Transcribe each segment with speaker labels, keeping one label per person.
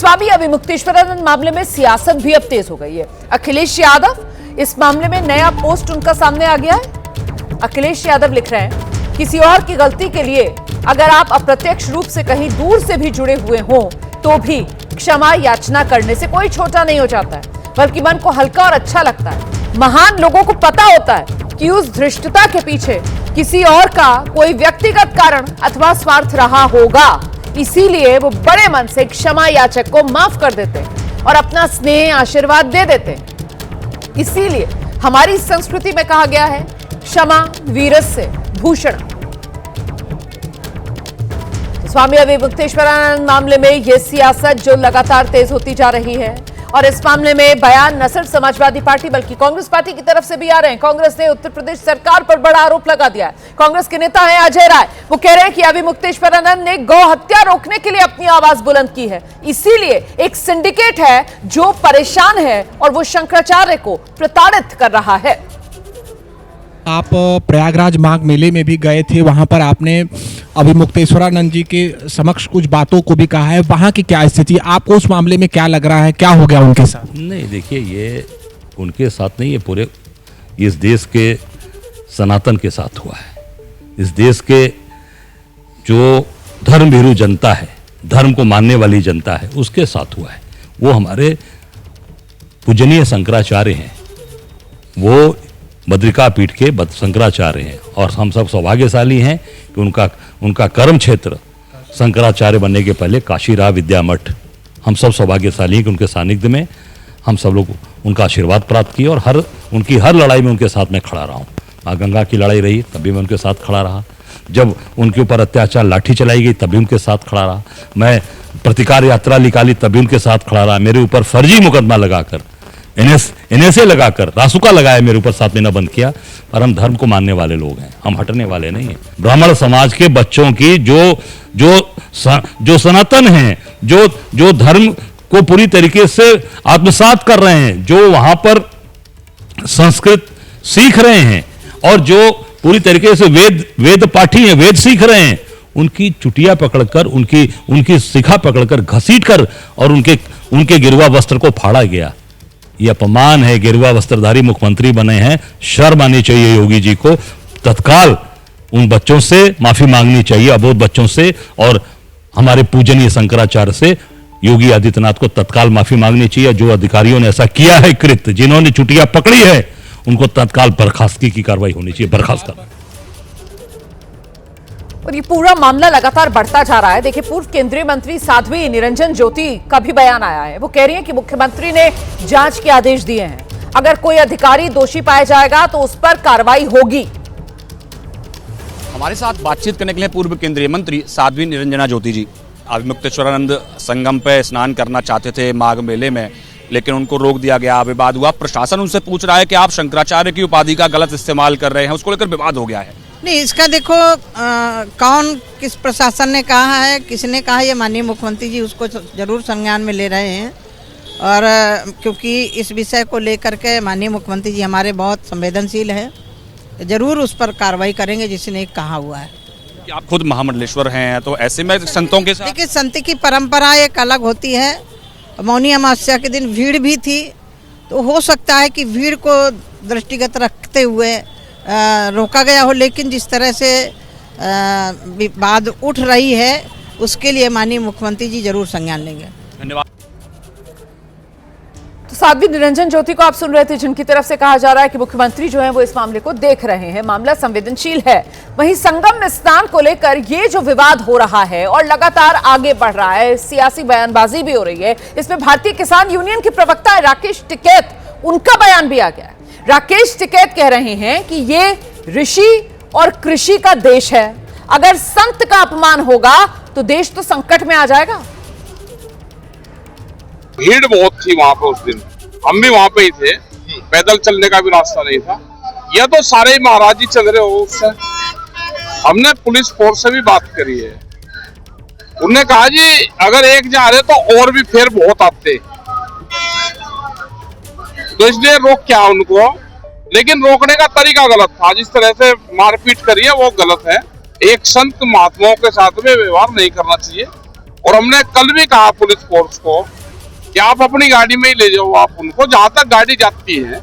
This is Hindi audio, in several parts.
Speaker 1: स्वामी अविमुक्तेश्वरानंद मामले में सियासत भी अब तेज हो गई है। अखिलेश यादव इस मामले में नया पोस्ट उनका सामने आ गया है। अखिलेश यादव लिख रहे हैं, किसी और की गलती के लिए अगर आप अप्रत्यक्ष रूप से कहीं दूर से भी जुड़े हुए हो तो भी क्षमा याचना करने से कोई छोटा नहीं हो जाता है, बल्कि मन को हल्का और अच्छा लगता है। महान लोगों को पता होता है कि उस धृष्टता के पीछे किसी और का कोई व्यक्तिगत कारण अथवा स्वार्थ रहा होगा, इसीलिए वो बड़े मन से क्षमा याचक को माफ कर देते और अपना स्नेह आशीर्वाद दे देते। इसीलिए हमारी संस्कृति में कहा गया है, क्षमा वीरस्य भूषण। स्वामी अविमुक्तेश्वरानंद मामले में यह सियासत जो लगातार तेज होती जा रही है, और इस मामले में बयान न सिर्फ समाजवादी पार्टी बल्कि कांग्रेस पार्टी की तरफ से भी आ रहे हैं। कांग्रेस ने उत्तर प्रदेश सरकार पर बड़ा आरोप लगा दिया है। कांग्रेस के नेता हैं अजय राय, वो कह रहे हैं कि अविमुक्तेश्वरानंद ने गौ हत्या रोकने के लिए अपनी आवाज बुलंद की है, इसीलिए एक सिंडिकेट है जो परेशान है और वो शंकराचार्य को प्रताड़ित कर रहा है।
Speaker 2: आप प्रयागराज माघ मेले में भी गए थे, वहां पर आपने अविमुक्तेश्वरानंद जी के समक्ष कुछ बातों को भी कहा है, वहां की क्या स्थिति, आपको उस मामले में क्या लग रहा है, क्या हो गया उनके साथ?
Speaker 3: नहीं, देखिए, ये उनके साथ नहीं, ये पूरे इस देश के सनातन के साथ हुआ है। इस देश के जो धर्मभीरू जनता है, धर्म को मानने वाली जनता है, उसके साथ हुआ है। वो हमारे पूजनीय शंकराचार्य हैं, वो बद्रिका पीठ के शंकराचार्य हैं, और हम सब सौभाग्यशाली हैं कि उनका कर्म क्षेत्र शंकराचार्य बनने के पहले काशी रहा, विद्या मठ। हम सब सौभाग्यशाली हैं कि उनके सानिध्य में हम सब लोग उनका आशीर्वाद प्राप्त किए, और उनकी हर लड़ाई में उनके साथ मैं खड़ा रहा हूँ। माँ गंगा की लड़ाई रही तब भी मैं उनके साथ खड़ा रहा, जब उनके ऊपर अत्याचार लाठी चलाई गई तब भी उनके साथ खड़ा रहा, मैं प्रतिकार यात्रा निकाली तब भी उनके साथ खड़ा रहा, मेरे ऊपर फर्जी मुकदमा लगाकर NSA लगाकर रासुका लगाया, मेरे ऊपर 7 महीना बंद किया। पर हम धर्म को मानने वाले लोग हैं, हम हटने वाले नहीं हैं। ब्राह्मण समाज के बच्चों की जो सनातन हैं, जो धर्म को पूरी तरीके से आत्मसात कर रहे हैं, जो वहां पर संस्कृत सीख रहे हैं और जो पूरी तरीके से वेद पाठी हैं, वेद सीख रहे हैं, उनकी चुटिया पकड़कर, उनकी शिखा पकड़कर घसीटकर और उनके गिरवा वस्त्र को फाड़ा गया। ये अपमान है। गिरवा वस्त्रधारी मुख्यमंत्री बने हैं, शर्म आनी चाहिए योगी जी को। तत्काल उन बच्चों से माफी मांगनी चाहिए, अबोध बच्चों से, और हमारे पूजनीय शंकराचार्य से योगी आदित्यनाथ को तत्काल माफी मांगनी चाहिए। जो अधिकारियों ने ऐसा किया है कृत्य, जिन्होंने चुटिया पकड़ी है, उनको तत्काल बर्खास्तगी की कार्रवाई होनी चाहिए, बर्खास्त करना।
Speaker 1: और ये पूरा मामला लगातार बढ़ता जा रहा है। देखिए, पूर्व केंद्रीय मंत्री साध्वी निरंजन ज्योति का भी बयान आया है। वो कह रही हैं कि मुख्यमंत्री ने जांच के आदेश दिए हैं, अगर कोई अधिकारी दोषी पाया जाएगा तो उस पर कार्रवाई होगी।
Speaker 4: हमारे साथ बातचीत करने के लिए पूर्व केंद्रीय मंत्री साध्वी निरंजना ज्योति जी। अविमुक्तेश्वरानंद संगम पे स्नान करना चाहते थे माघ मेले में, लेकिन उनको रोक दिया गया, विवाद हुआ। प्रशासन उनसे पूछ रहा है कि आप शंकराचार्य की उपाधि का गलत इस्तेमाल कर रहे हैं, उसको लेकर विवाद हो गया है।
Speaker 5: नहीं, इसका देखो कौन किस प्रशासन ने कहा है, किसने कहा, ये माननीय मुख्यमंत्री जी उसको जरूर संज्ञान में ले रहे हैं। और क्योंकि इस विषय को लेकर के माननीय मुख्यमंत्री जी हमारे बहुत संवेदनशील है, जरूर उस पर कार्रवाई करेंगे जिसने कहा हुआ है।
Speaker 4: कि आप खुद महामंडलेश्वर हैं, तो ऐसे में संतों के साथ,
Speaker 5: देखिए, संत की परंपरा एक अलग होती है। मौनी अमावस्या के दिन भीड़ भी थी, तो हो सकता है कि भीड़ को दृष्टिगत रखते हुए रोका गया हो, लेकिन जिस तरह से विवाद उठ रही है उसके लिए माननीय मुख्यमंत्री जी जरूर संज्ञान लेंगे।
Speaker 4: धन्यवाद।
Speaker 1: तो साध्वी निरंजन ज्योति को आप सुन रहे थे, जिनकी तरफ से कहा जा रहा है कि मुख्यमंत्री जो है वो इस मामले को देख रहे हैं, मामला संवेदनशील है। वहीं संगम में स्नान को लेकर ये जो विवाद हो रहा है और लगातार आगे बढ़ रहा है, सियासी बयानबाजी भी हो रही है, इसमें भारतीय किसान यूनियन के प्रवक्ता राकेश टिकैत, उनका बयान भी आ गया है। राकेश टिकैत कह रहे हैं कि ये ऋषि और कृषि का देश है, अगर संत का अपमान होगा तो देश तो संकट में आ जाएगा।
Speaker 6: भीड़ बहुत थी वहां पे उस दिन, हम भी वहां पे ही थे, पैदल चलने का भी रास्ता नहीं था। यह तो सारे महाराज जी चल रहे हो उससे। हमने पुलिस फोर्स से भी बात करी है, उन्होंने कहा जी अगर एक जा रहे तो और भी फिर बहुत आते, तो इसलिए रोक क्या उनको, लेकिन रोकने का तरीका गलत था। जिस तरह से मारपीट करी है वो गलत है। एक संत महात्माओं के साथ में व्यवहार नहीं करना चाहिए। और हमने कल भी कहा पुलिस फोर्स को कि आप अपनी गाड़ी में ही ले जाओ, आप उनको जहां तक गाड़ी जाती है,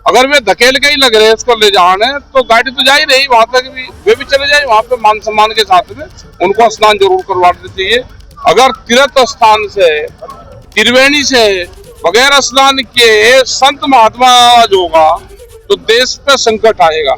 Speaker 6: अगर वे धकेल के ही लग रहे हैं इसको ले जाने, तो गाड़ी तो जा ही रही वहां तक भी, वे भी चले जाए वहां पे मान सम्मान के साथ में, उनको स्नान जरूर करवा देना चाहिए। अगर तीर्थ स्थान से, त्रिवेणी से बगैर स्नान के संत महात्मा होगा तो देश पे संकट आएगा।